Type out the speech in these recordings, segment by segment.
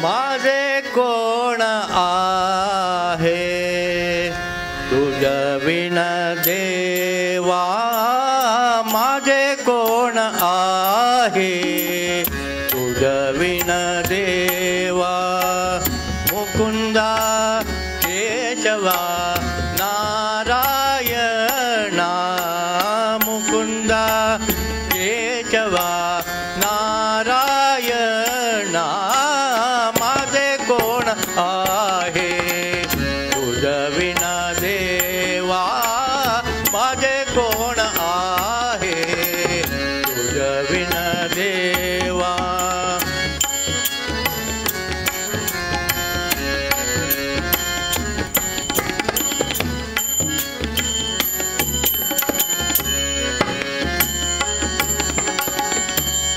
माझे कोण आहे तुझविण देवा, माझे कोण आहे तुझविण देवा, मुकुंदा केशवा नारायणा, मुकुंदा केशवा नारायणा, माझे कोण आहे तुझविना देवा, माझे कोण आहे तुझविना देवा.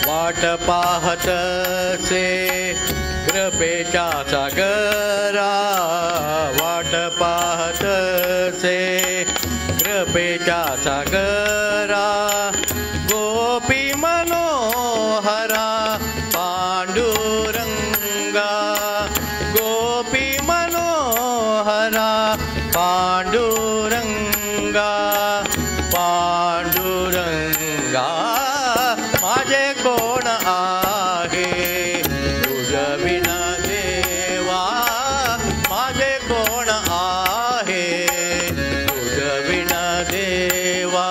वाट पाहत से कृपेच्या सागरा, वाट पाहत से कृपेच्या सागरा, गोपी मनोहरा पांडुरंगा, गोपी मनोहरा पांडुरंगा, पांडुरंगा, माझे कोण आहे तुझविना देवा, माझे कोण आहे तुझविना देवा.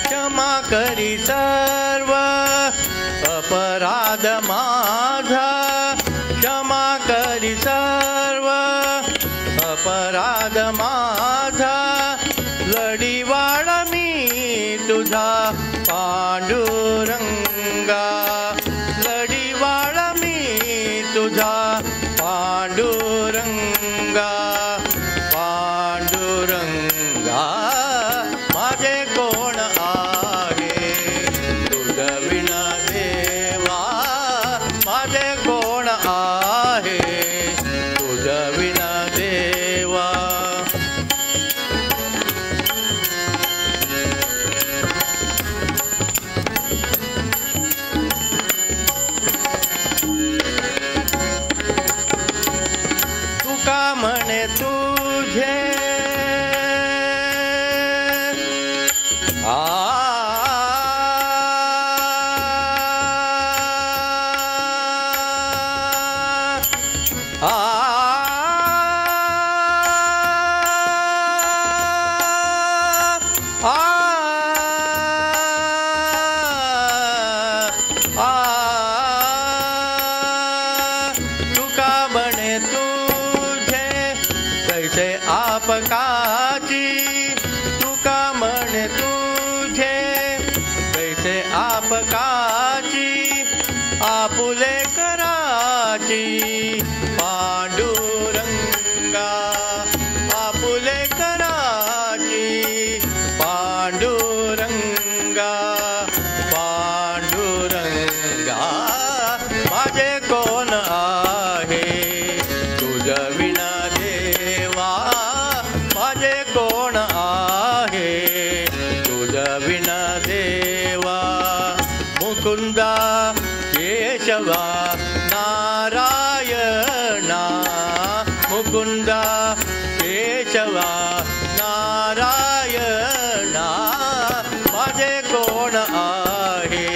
क्षमा करी सर्व अपराध माझा, क्षमा करी सर्व अपराध माझा, लढीवाळ मी तुझा पांडुरंगा, लढीवाळ मी तुझा पांडुरंगा, पांडुरंगा, माझे कोण आहे तुझविना देवा, माझे कोण आहे तुझविना देवा. तुका म्हणे तुझे तुका म्हणे तुझे कैसे आपकाची, तुका म्हणे तुझे कैसे आपकाची, आपुले कराची पांडुरंगा, आपुले कराची पांडुरंगा, पांडुरंगा, माझे कोण आहे तुझविना देवा, माझे कोण आहे तुझविना देवा. मुकुंदा केशवा नारायणा, मुकुंदा केशवा नारायणा, माझे कोण आहे